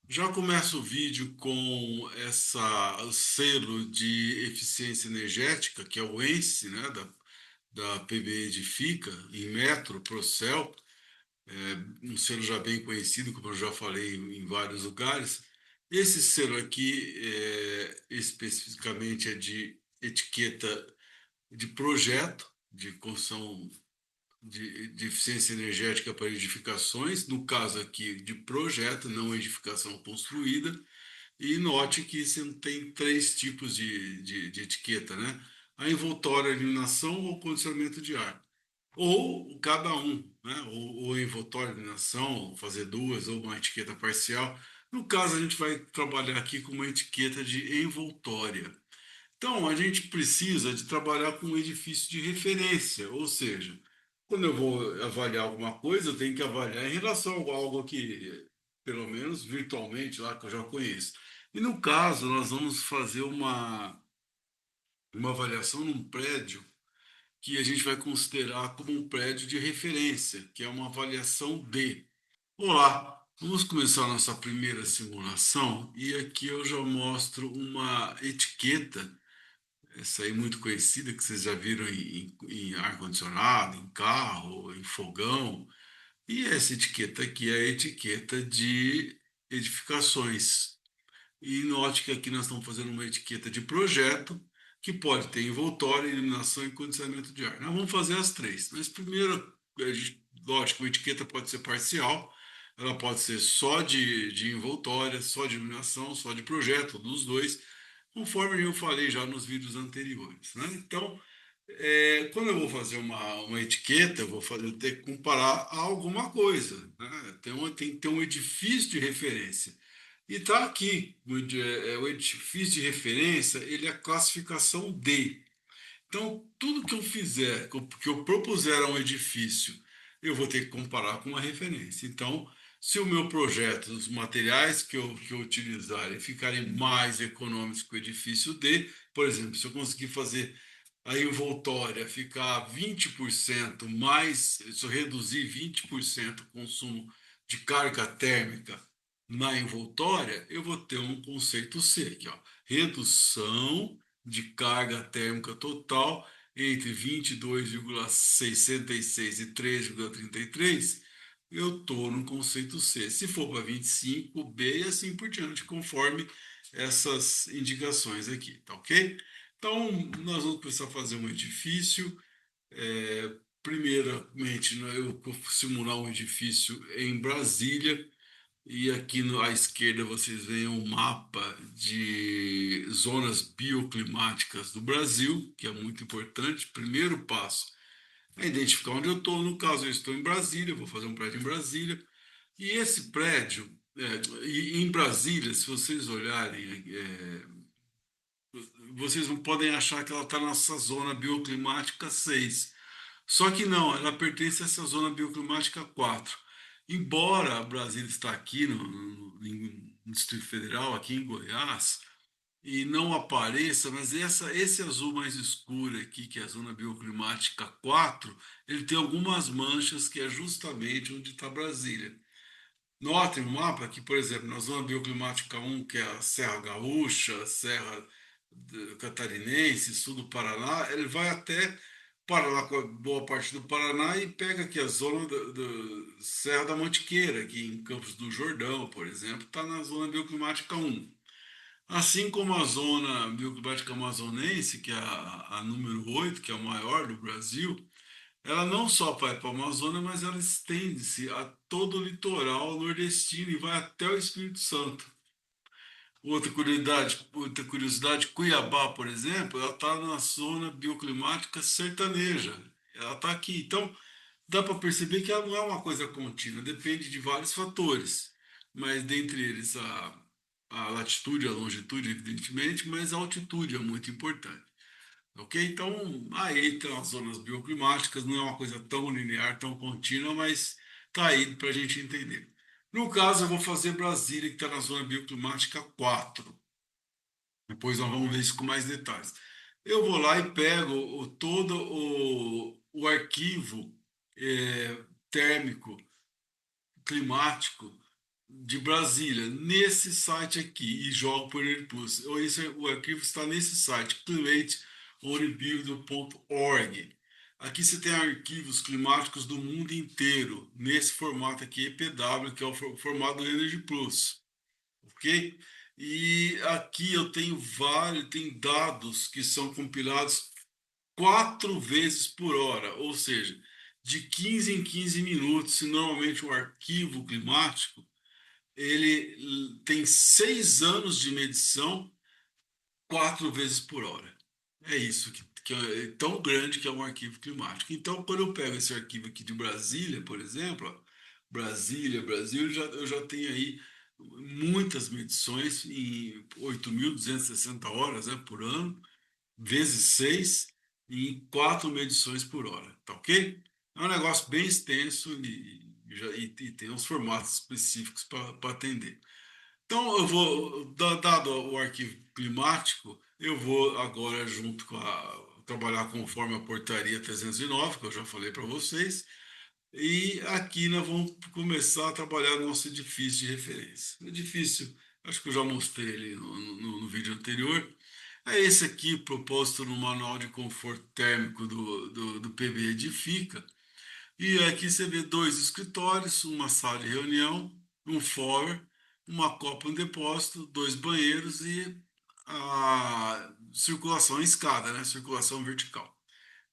Já começo o vídeo com essa selo de eficiência energética, que é o ENCE, né, da PBE Edifica, em metro, Procel, um selo já bem conhecido, como eu já falei em vários lugares. Esse selo aqui, especificamente, é de etiqueta de projeto, de construção de eficiência energética para edificações, no caso aqui de projeto, não edificação construída. E note que você tem três tipos de etiqueta, né? A envoltória, a iluminação ou condicionamento de ar. Ou cada um, né? Ou envoltória, iluminação, fazer duas, ou uma etiqueta parcial. No caso, a gente vai trabalhar aqui com uma etiqueta de envoltória. Então, a gente precisa de trabalhar com um edifício de referência, ou seja, quando eu vou avaliar alguma coisa, eu tenho que avaliar em relação a algo que, pelo menos virtualmente, lá que eu já conheço. E no caso, nós vamos fazer uma avaliação num prédio que a gente vai considerar como um prédio de referência, que é uma avaliação D. Olá, vamos começar a nossa primeira simulação e aqui eu já mostro uma etiqueta, essa aí muito conhecida, que vocês já viram em ar-condicionado, em carro, em fogão. E essa etiqueta aqui é a etiqueta de edificações. E note que aqui nós estamos fazendo uma etiqueta de projeto, que pode ter envoltório, iluminação e condicionamento de ar. Nós vamos fazer as três. Mas primeiro, lógico, a etiqueta pode ser parcial, ela pode ser só de envoltória, só de iluminação, só de projeto, dos dois, conforme eu falei já nos vídeos anteriores, né? Então, quando eu vou fazer uma etiqueta, eu vou ter que comparar a alguma coisa, né? Tem que ter um edifício de referência. E está aqui, o edifício de referência, ele é a classificação D. Então, tudo que eu fizer, que eu propuser a um edifício, eu vou ter que comparar com uma referência. Então, se o meu projeto, os materiais que eu utilizarem ficarem mais econômicos que o edifício D, por exemplo, se eu conseguir fazer a envoltória ficar 20% mais, se eu reduzir 20% o consumo de carga térmica na envoltória, eu vou ter um conceito C aqui, ó, redução de carga térmica total entre 22,66 e 3,33, eu estou no conceito C. Se for para 25, B e assim por diante, conforme essas indicações aqui, tá ok? Então, nós vamos começar a fazer um edifício. Primeiramente, né, eu vou simular um edifício em Brasília, e aqui à esquerda vocês veem um mapa de zonas bioclimáticas do Brasil, que é muito importante. Primeiro passo é identificar onde eu estou. No caso, eu estou em Brasília, vou fazer um prédio em Brasília. E esse prédio, e em Brasília, se vocês olharem, vocês não podem achar que ela está nessa zona bioclimática 6. Só que não, ela pertence a essa zona bioclimática 4. Embora Brasília está aqui no Distrito Federal, aqui em Goiás, e não apareça, mas esse azul mais escuro aqui, que é a zona bioclimática 4, ele tem algumas manchas que é justamente onde está Brasília. Notem no mapa que, por exemplo, na zona bioclimática 1, que é a Serra Gaúcha, Serra Catarinense, sul do Paraná, ele vai até Paraná, boa parte do Paraná, e pega aqui a zona da Serra da Mantiqueira, aqui em Campos do Jordão, por exemplo, está na zona bioclimática 1. Assim como a zona bioclimática amazonense, que é a número 8, que é a maior do Brasil, ela não só vai para a Amazônia, mas ela estende-se a todo o litoral nordestino e vai até o Espírito Santo. Outra curiosidade, Cuiabá, por exemplo, ela está na zona bioclimática sertaneja. Ela está aqui. Então, dá para perceber que ela não é uma coisa contínua, depende de vários fatores. Mas dentre eles a latitude, a longitude, evidentemente, mas a altitude é muito importante. Ok? Então, aí tem as zonas bioclimáticas, não é uma coisa tão linear, tão contínua, mas tá aí para a gente entender. No caso, eu vou fazer Brasília, que está na zona bioclimática 4. Depois nós vamos ver isso com mais detalhes. Eu vou lá e pego todo o arquivo térmico, climático de Brasília nesse site aqui e jogo por ele plus. O arquivo está nesse site, climateonbuilder.org. Aqui você tem arquivos climáticos do mundo inteiro, nesse formato aqui, EPW, que é o formato do Energy Plus, ok? E aqui eu tenho vários, tem dados que são compilados 4 vezes por hora, ou seja, de 15 em 15 minutos, se normalmente um arquivo climático ele tem 6 anos de medição, 4 vezes por hora. É isso que é tão grande que é um arquivo climático. Então, quando eu pego esse arquivo aqui de Brasília, por exemplo, ó, Brasília, Brasil, eu já tenho aí muitas medições em 8.260 horas, né, por ano, vezes 6 em 4 medições por hora, tá ok? É um negócio bem extenso e tem uns formatos específicos para atender. Então, eu vou, dado o arquivo climático, eu vou agora, junto com trabalhar conforme a portaria 309, que eu já falei para vocês, e aqui nós vamos começar a trabalhar no nosso edifício de referência. O edifício, acho que eu já mostrei ele no vídeo anterior, é esse aqui, proposto no Manual de Conforto Térmico do PB Edifica. E aqui você vê dois escritórios, uma sala de reunião, um fórum, uma copa, um depósito, dois banheiros e a circulação em escada, né? Circulação vertical.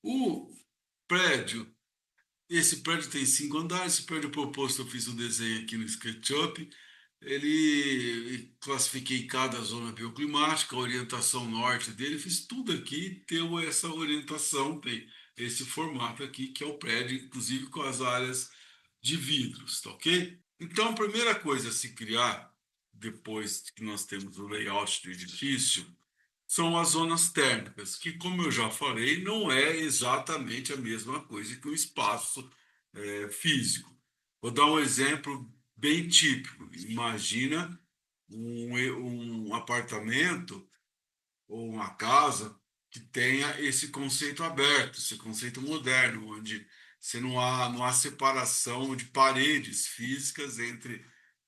O prédio, esse prédio tem 5 andares. Esse prédio proposto, eu fiz o desenho aqui no SketchUp. Ele classifiquei cada zona bioclimática, a orientação norte dele, fiz tudo aqui, tem essa orientação, tem esse formato aqui, que é o prédio, inclusive com as áreas de vidros, tá ok? Então, a primeira coisa a se criar, depois que nós temos o layout do edifício, são as zonas térmicas, que, como eu já falei, não é exatamente a mesma coisa que o espaço físico. Vou dar um exemplo bem típico. Imagina um apartamento ou uma casa que tenha esse conceito aberto, esse conceito moderno, onde não há separação de paredes físicas entre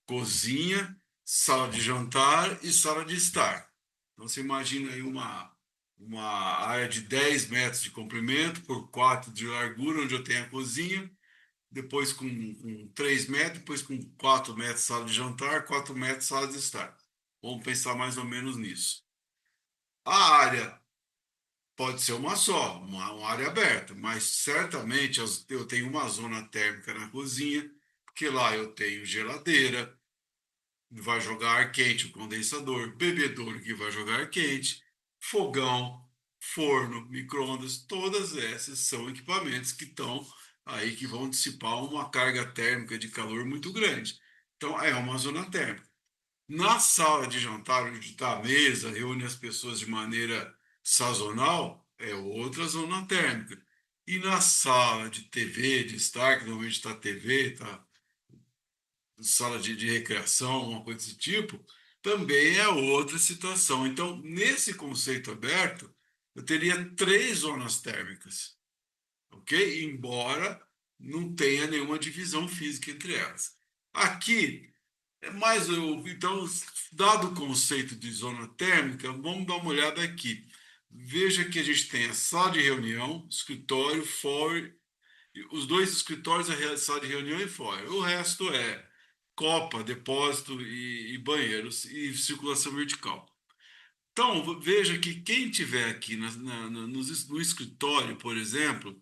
cozinha, sala de jantar e sala de estar. Então você imagina aí uma área de 10 metros de comprimento por 4 de largura, onde eu tenho a cozinha, depois com 3 metros, depois com 4 metros sala de jantar, 4 metros sala de estar. Vamos pensar mais ou menos nisso. A área pode ser uma só, uma área aberta, mas certamente eu tenho uma zona térmica na cozinha, porque lá eu tenho geladeira, vai jogar ar quente, o condensador, bebedouro que vai jogar ar quente, fogão, forno, micro-ondas, todas essas são equipamentos que estão aí que vão dissipar uma carga térmica de calor muito grande. Então é uma zona térmica. Na sala de jantar, onde está a mesa, reúne as pessoas de maneira sazonal, é outra zona térmica. E na sala de TV, de estar, que normalmente está TV, está sala de recreação, uma coisa desse tipo, também é outra situação. Então, nesse conceito aberto, eu teria 3 zonas térmicas, ok? Embora não tenha nenhuma divisão física entre elas. Aqui então, dado o conceito de zona térmica, vamos dar uma olhada aqui. Veja que a gente tem a sala de reunião, escritório, fórum, os dois escritórios, a sala de reunião e fórum. O resto é copa, depósito e banheiros e circulação vertical. Então, veja que quem tiver aqui no escritório, por exemplo,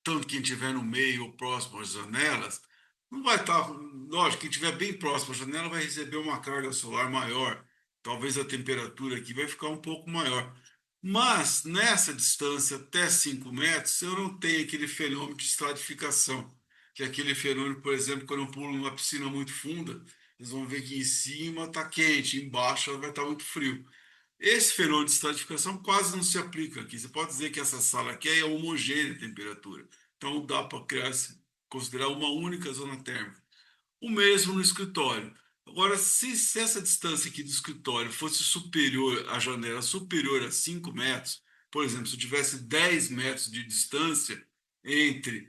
tanto quem estiver no meio ou próximo às janelas, não vai estar. Lógico, quem estiver bem próximo à janela vai receber uma carga solar maior. Talvez a temperatura aqui vai ficar um pouco maior. Mas nessa distância, até 5 metros, eu não tenho aquele fenômeno de estratificação, que é aquele fenômeno, por exemplo, quando eu pulo numa piscina muito funda, vocês vão ver que em cima está quente, embaixo vai estar muito frio. Esse fenômeno de estratificação quase não se aplica aqui. Você pode dizer que essa sala aqui é homogênea a temperatura. Então dá para considerar uma única zona térmica. O mesmo no escritório. Agora, se essa distância aqui do escritório fosse superior, a janela superior a 5 metros, por exemplo, se eu tivesse 10 metros de distância entre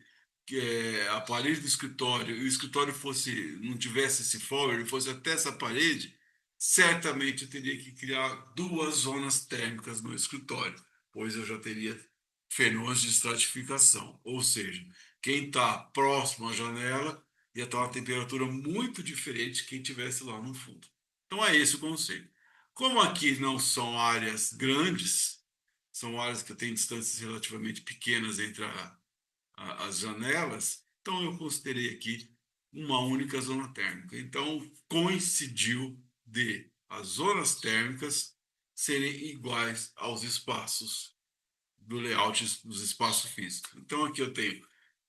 a parede do escritório e o escritório fosse, não tivesse esse forward, fosse até essa parede, certamente eu teria que criar duas zonas térmicas no escritório, pois eu já teria fenômenos de estratificação. Ou seja, quem está próximo à janela ia estar uma temperatura muito diferente de quem estivesse lá no fundo. Então é esse o conceito. Como aqui não são áreas grandes, são áreas que têm distâncias relativamente pequenas entre as janelas, então eu considerei aqui uma única zona térmica. Então coincidiu de as zonas térmicas serem iguais aos espaços do layout dos espaços físicos. Então aqui eu tenho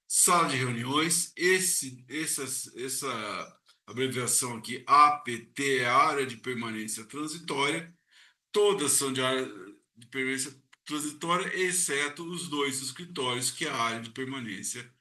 sala de reuniões, essa abreviação aqui, APT, é a área de permanência transitória, todas são de área de permanência transitória, exceto os dois escritórios, que é a área de permanência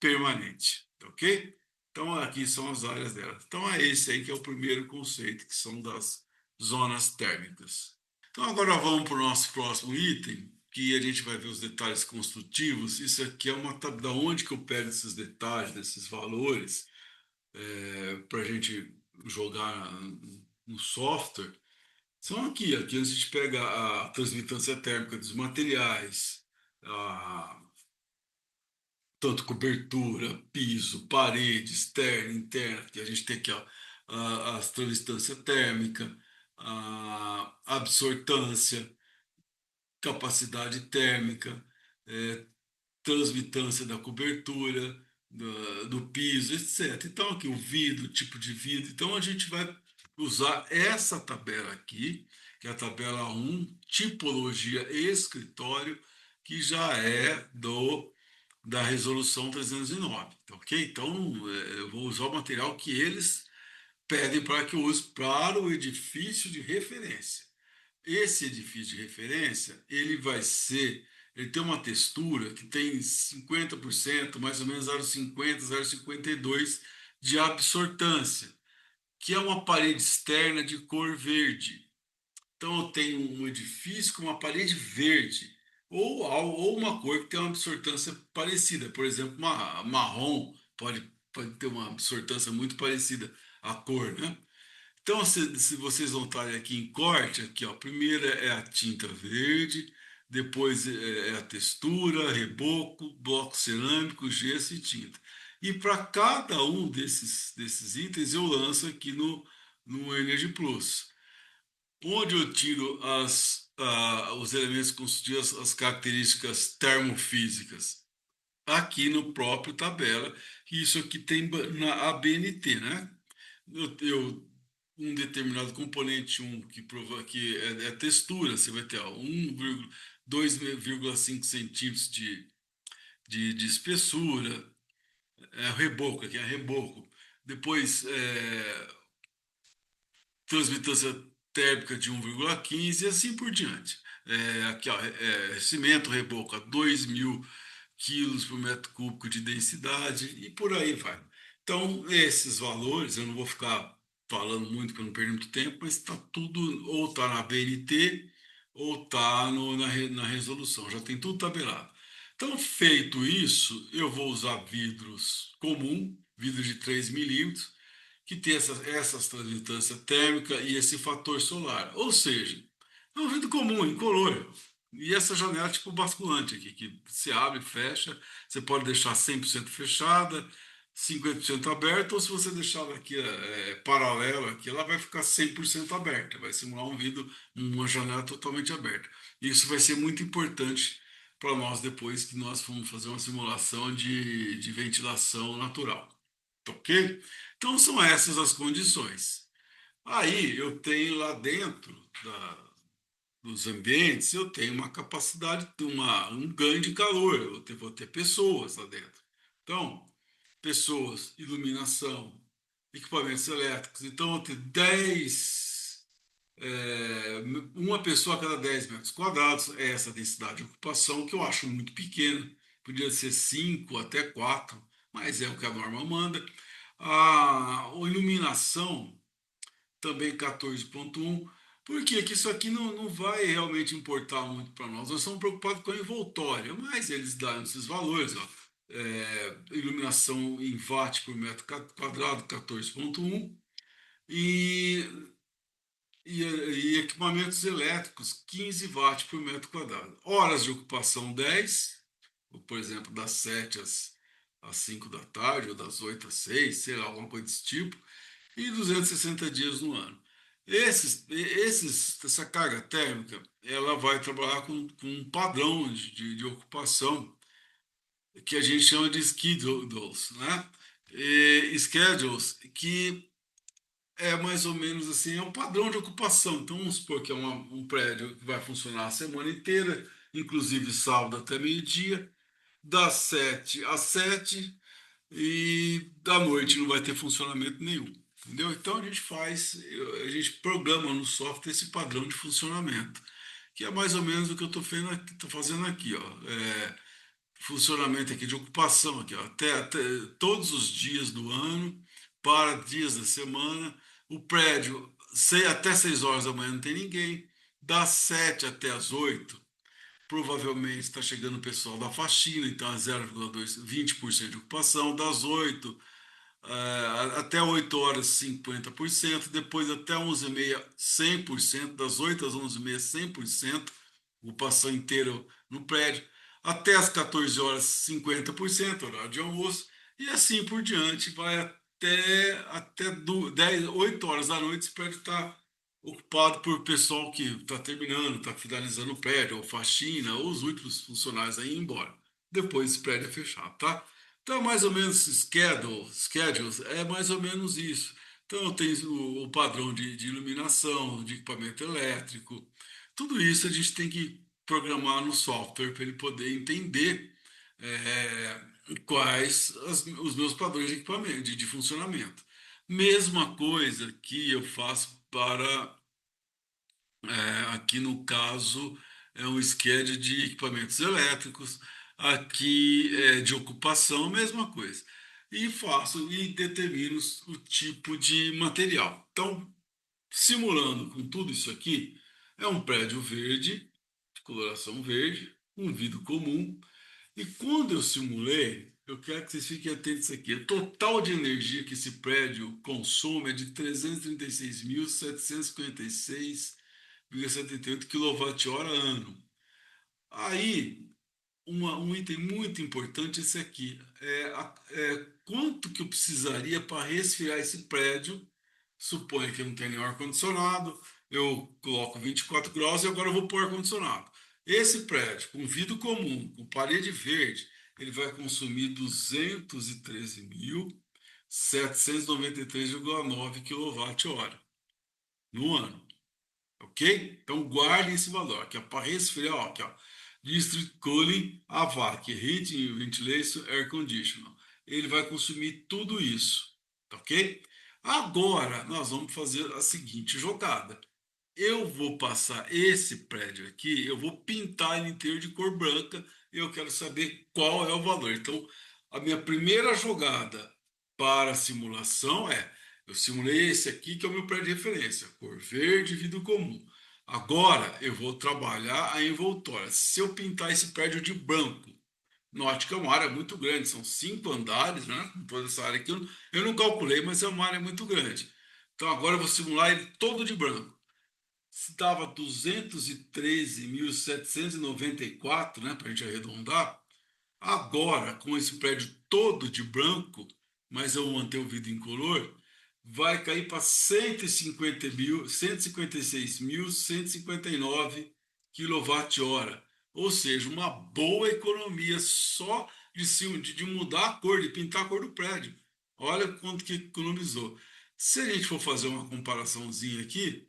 permanente, ok? Então, aqui são as áreas dela. Então, é esse aí que é o primeiro conceito, que são das zonas térmicas. Então, agora vamos para o nosso próximo item, que a gente vai ver os detalhes construtivos. Isso aqui é uma tabela, da onde que eu pego esses detalhes, desses valores, para a gente jogar no software. São aqui a gente pega a transmitância térmica dos materiais, a tanto cobertura, piso, parede, externa, interna, que a gente tem aqui ó, a transmitância térmica, a absortância, capacidade térmica, é, transmitância da cobertura, do piso, etc. Então, aqui o vidro, tipo de vidro. Então, a gente vai usar essa tabela aqui, que é a tabela 1, tipologia escritório, que já é da resolução 309, tá ok? Então, eu vou usar o material que eles pedem para que eu use para o edifício de referência. Esse edifício de referência, ele tem uma textura que tem 50%, mais ou menos 0,50, 0,52 de absortância, que é uma parede externa de cor verde. Então eu tenho um edifício com uma parede verde, ou uma cor que tem uma absortância parecida. Por exemplo, uma marrom pode ter uma absortância muito parecida à cor, né? Então, se vocês notarem aqui em corte, aqui, ó, primeiro é a tinta verde, depois é a textura, reboco, bloco cerâmico, gesso e tinta. E para cada um desses itens eu lanço aqui no Energy Plus, onde eu tiro os elementos constitutivos, as características termofísicas, aqui no próprio tabela, que isso aqui tem na ABNT, né? Um determinado componente que é textura, você vai ter 2,5 centímetros de espessura, reboco, aqui é reboco. Depois, transmitância térmica de 1,15 e assim por diante. Aqui, ó, cimento reboco a 2.000 quilos por metro cúbico de densidade e por aí vai. Então, esses valores, eu não vou ficar falando muito para não perder muito tempo, mas está tudo, ou está na BNT, ou está na resolução, já tem tudo tabelado. Então, feito isso, eu vou usar vidros comum, vidro de 3 milímetros, que tem essas transmitância térmica e esse fator solar. Ou seja, é um vidro comum, incolor. E essa janela tipo basculante aqui, que se abre e fecha, você pode deixar 100% fechada, 50% aberta, ou se você deixar ela aqui paralela, aqui, ela vai ficar 100% aberta, vai simular um vidro, uma janela totalmente aberta. Isso vai ser muito importante para nós depois que nós formos fazer uma simulação de ventilação natural. Tá ok? Então são essas as condições. Aí eu tenho lá dentro dos ambientes, eu tenho uma capacidade, um ganho de calor, vou ter pessoas lá dentro. Então, pessoas, iluminação, equipamentos elétricos. Então, eu tenho 10, uma pessoa a cada 10 metros quadrados, é essa densidade de ocupação, que eu acho muito pequena, podia ser 5 até 4, mas é o que a norma manda. A iluminação também 14,1. Por quê? Que isso aqui não vai realmente importar muito para nós. Nós estamos preocupados com a envoltória, mas eles dão esses valores. Ó. iluminação em watt por metro quadrado, 14,1, e, e equipamentos elétricos, 15 watts por metro quadrado. Horas de ocupação, 10, por exemplo, das 7 às 5 da tarde, ou das 8 às 6, sei lá, alguma coisa desse tipo, e 260 dias no ano. Essa carga térmica, ela vai trabalhar com um padrão de ocupação que a gente chama de schedules, né? Schedules que é mais ou menos assim, é um padrão de ocupação. Então, vamos supor que é um prédio que vai funcionar a semana inteira, inclusive sábado até meio-dia, das 7 às 7, e da noite não vai ter funcionamento nenhum. Entendeu? Então a gente programa no software esse padrão de funcionamento, que é mais ou menos o que eu estou fazendo aqui, ó. Funcionamento aqui de ocupação, aqui, ó, até todos os dias do ano, para dias da semana, o prédio, até 6 horas da manhã não tem ninguém, das 7 até as 8 provavelmente está chegando o pessoal da faxina, então é 0,2, 20% de ocupação, das 8 até 8 horas 50%, depois até 11h30 100%, das 8 às 11h30 100%, ocupação inteira no prédio, até as 14 horas 50%, horário de almoço, e assim por diante, vai até 10, 8 horas da noite, esse prédio está ocupado por pessoal que está terminando, está finalizando o prédio, ou faxina, ou os últimos funcionários aí ir embora. Depois esse prédio é fechado, tá? Então, mais ou menos schedules, é mais ou menos isso. Então, tem o padrão de iluminação, de equipamento elétrico, tudo isso a gente tem que programar no software para ele poder entender quais os meus padrões de equipamento, de funcionamento. Mesma coisa que eu faço para aqui no caso, é um schedule de equipamentos elétricos, aqui é de ocupação, mesma coisa. E faço e determino o tipo de material. Então, simulando com tudo isso aqui, é um prédio verde, de coloração verde, um vidro comum. E quando eu simulei, eu quero que vocês fiquem atentos aqui. O total de energia que esse prédio consome é de 336.756,78 kWh ano. Aí, um item muito importante é esse aqui. Quanto que eu precisaria para resfriar esse prédio? Suponha que não tem nenhum ar-condicionado, eu coloco 24 graus e agora eu vou pôr ar-condicionado. Esse prédio, com vidro comum, com parede verde, ele vai consumir 213.793,9 kWh no ano. Ok? Então guarde esse valor, aqui para resfriar, ó, aqui, ó, District Cooling AVAC, Heating, Ventilation, Air Conditioner. Ele vai consumir tudo isso, tá ok? Agora nós vamos fazer a seguinte jogada. Eu vou passar esse prédio aqui, eu vou pintar ele inteiro de cor branca e eu quero saber qual é o valor. Então, a minha primeira jogada para a simulação eu simulei esse aqui que é o meu prédio de referência, cor verde, vidro comum. Agora eu vou trabalhar a envoltória. Se eu pintar esse prédio de branco, note que é uma área muito grande, são 5 andares, né? Toda essa área aqui eu não calculei, mas é uma área muito grande. Então agora eu vou simular ele todo de branco. Estava 213.794, né, para a gente arredondar. Agora, com esse prédio todo de branco, mas eu manter o vidro incolor, vai cair para 156.159 kWh. Ou seja, uma boa economia só de mudar a cor, de pintar a cor do prédio. Olha quanto que economizou. Se a gente for fazer uma comparaçãozinha aqui,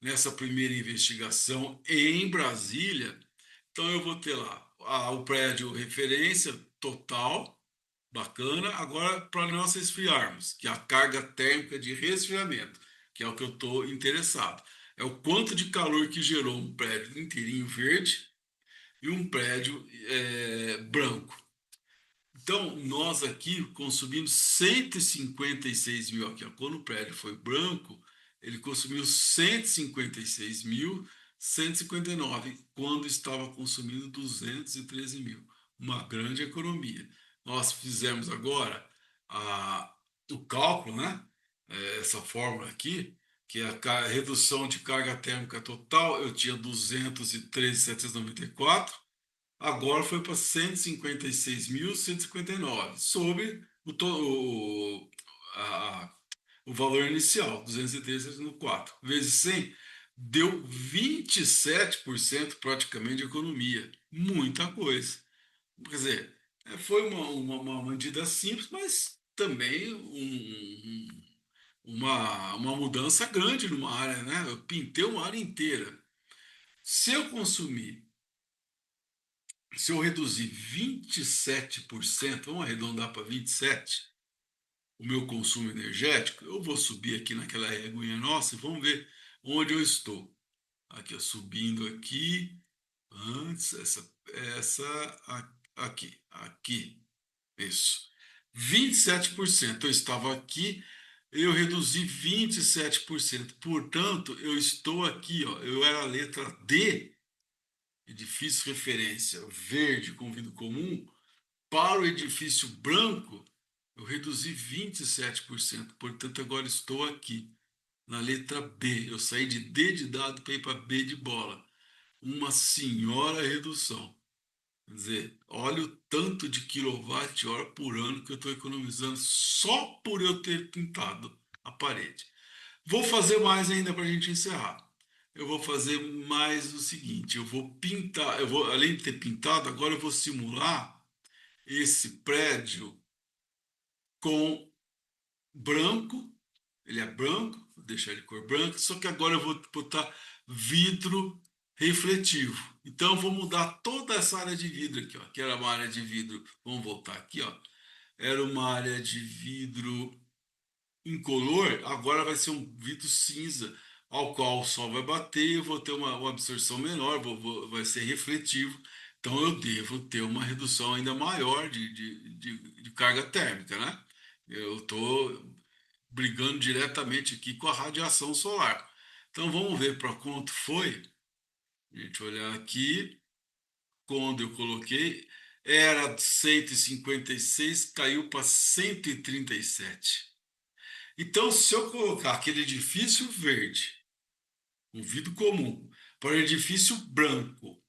nessa primeira investigação em Brasília, então eu vou ter lá o prédio referência total, bacana. Agora, para nós resfriarmos, que é a carga térmica de resfriamento, que é o que eu estou interessado. É o quanto de calor que gerou um prédio inteirinho verde e um prédio branco. Então, nós aqui consumimos 156 mil aqui. Ó. Quando o prédio foi branco, ele consumiu 156.159, quando estava consumindo 213 mil. Uma grande economia. nós fizemos agora o cálculo, né? Essa fórmula aqui, que é a redução de carga térmica total, eu tinha 213.794, agora foi para 156.159, sobre o valor inicial, 213.794, vezes 100, deu 27% praticamente de economia. Muita coisa. Quer dizer, foi uma medida simples, mas também uma mudança grande numa área, né? Eu pintei uma área inteira. Se eu consumir, se eu reduzir 27%, vamos arredondar para 27%, o meu consumo energético, eu vou subir aqui naquela reguinha nossa e vamos ver onde eu estou. Aqui, ó, subindo aqui, antes, aqui, isso. 27%. Eu estava aqui, eu reduzi 27%. Portanto, eu estou aqui, ó, eu era a letra D, edifício referência verde com vidro comum, para o edifício branco, eu reduzi 27%. Portanto, agora estou aqui, na letra B. Eu saí de D de dado para ir para B de bola. Uma senhora redução. Quer dizer, olha o tanto de quilowatt-hora por ano que eu estou economizando só por eu ter pintado a parede. Vou fazer mais ainda para a gente encerrar. Eu vou fazer mais o seguinte: eu vou pintar, eu vou, além de ter pintado, agora eu vou simular esse prédio com branco. Ele é branco, vou deixar ele cor branca, só que agora eu vou botar vidro refletivo. Então eu vou mudar toda essa área de vidro aqui, ó, que era uma área de vidro. Vamos voltar aqui, ó. Era uma área de vidro incolor, agora vai ser um vidro cinza, ao qual o sol vai bater, eu vou ter uma absorção menor, vai ser refletivo. Então eu devo ter uma redução ainda maior de carga térmica, né? Eu estou brigando diretamente aqui com a radiação solar. Então vamos ver para quanto foi. A gente olhar aqui, quando eu coloquei, era 156, caiu para 137. Então, se eu colocar aquele edifício verde, um vidro comum, para o edifício branco,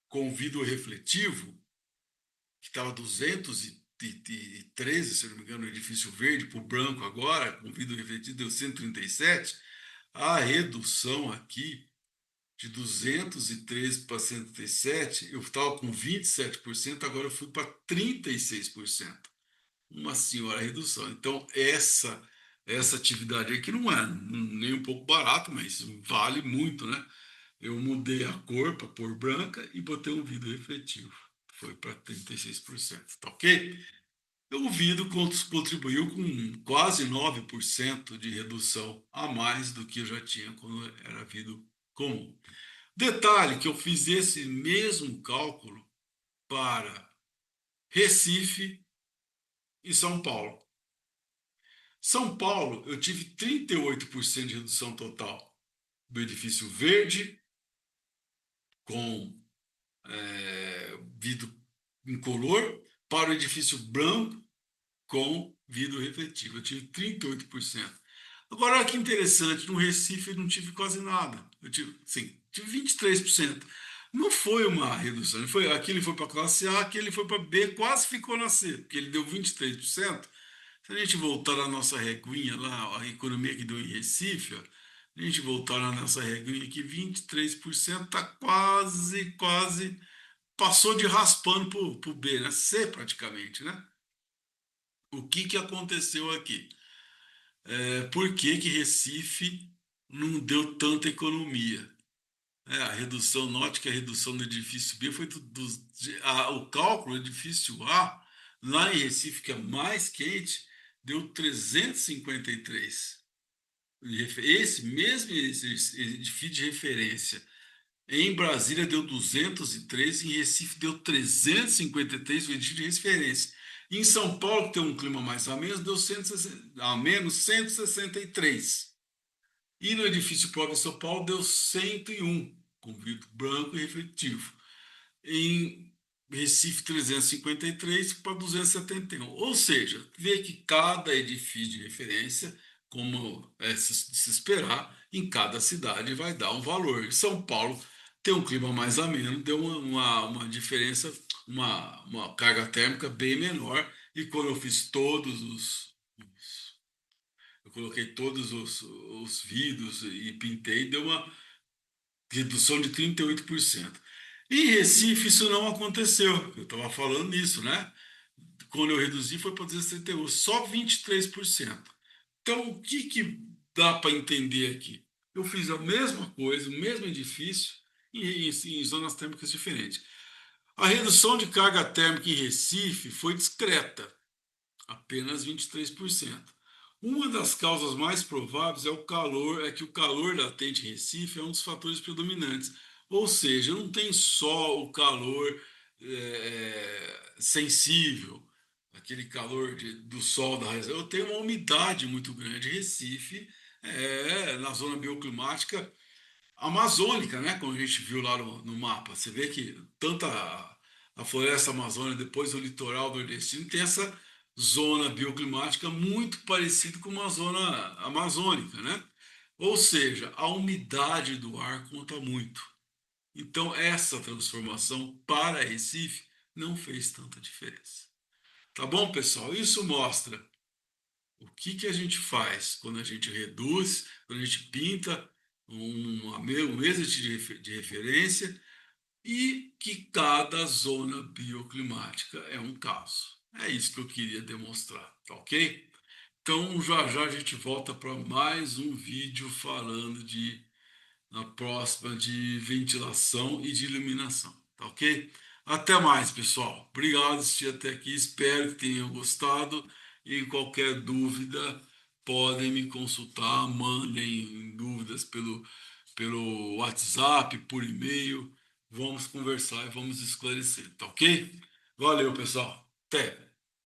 com vidro refletivo, que estava 213, se eu não me engano, o edifício verde para o branco agora, com vidro refletivo, deu 137. A redução aqui de 213 para 137, eu estava com 27%, agora eu fui para 36%. Uma senhora redução. Então, essa atividade aqui não é nem um pouco barato, mas vale muito, né? Eu mudei a cor para cor branca e botei um vidro refletivo. Foi para 36%, tá ok? O vidro contribuiu com quase 9% de redução a mais do que eu já tinha quando era vidro comum. Detalhe que eu fiz esse mesmo cálculo para Recife e São Paulo. São Paulo, eu tive 38% de redução total do edifício verde, com vidro incolor, para o edifício branco, com vidro refletivo. Eu tive 38%. Agora, olha que interessante, no Recife eu não tive quase nada. Eu tive, sim, tive 23%. Não foi uma redução. Aqui ele foi para a classe A, aqui ele foi para B, quase ficou na C, porque ele deu 23%. Se a gente voltar na nossa reguinha lá, a economia que deu em Recife, ó, a gente voltar na nossa reguinha aqui, 23% está quase, quase, passou de raspando para o B, né? C praticamente, né? O que aconteceu aqui? Por que Recife não deu tanta economia? A redução, note que a redução do edifício B foi o cálculo do edifício A, lá em Recife, que é mais quente, deu 353. Esse mesmo edifício de referência em Brasília deu 203, em Recife deu 353, o edifício de referência. Em São Paulo, que tem um clima mais a menos, deu 160, a menos 163. E no edifício próprio de São Paulo deu 101, com vidro branco e refletivo. Em Recife 353 para 271. Ou seja, vê que cada edifício de referência, como é se esperar, em cada cidade vai dar um valor. São Paulo tem um clima mais ameno, deu uma diferença, uma carga térmica bem menor. E quando eu fiz eu coloquei todos os vidros e pintei, deu uma redução de 38%. Em Recife, isso não aconteceu. Eu estava falando nisso, né? Quando eu reduzi, foi para 271, só 23%. Então, o que, que dá para entender aqui? Eu fiz a mesma coisa, o mesmo edifício, em zonas térmicas diferentes. A redução de carga térmica em Recife foi discreta, apenas 23%. Uma das causas mais prováveis é que o calor latente em Recife é um dos fatores predominantes. Ou seja, não tem só o calor sensível, aquele calor do sol da região. Eu tenho uma umidade muito grande. Recife, na zona bioclimática amazônica, né? Como a gente viu lá no mapa. Você vê que tanto a floresta amazônica, depois o litoral nordestino, tem essa zona bioclimática muito parecida com uma zona amazônica, né? Ou seja, a umidade do ar conta muito. Então, essa transformação para Recife não fez tanta diferença. Tá bom, pessoal? Isso mostra o que, que a gente faz quando a gente reduz, quando a gente pinta um mesmo de referência e que cada zona bioclimática é um caso. É isso que eu queria demonstrar, tá ok? Então já já a gente volta para mais um vídeo falando na próxima de ventilação e de iluminação, tá ok? Até mais, pessoal. Obrigado por assistir até aqui. Espero que tenham gostado. E qualquer dúvida, podem me consultar. Mandem dúvidas pelo WhatsApp, por e-mail. Vamos conversar e vamos esclarecer, tá ok? Valeu, pessoal. Até!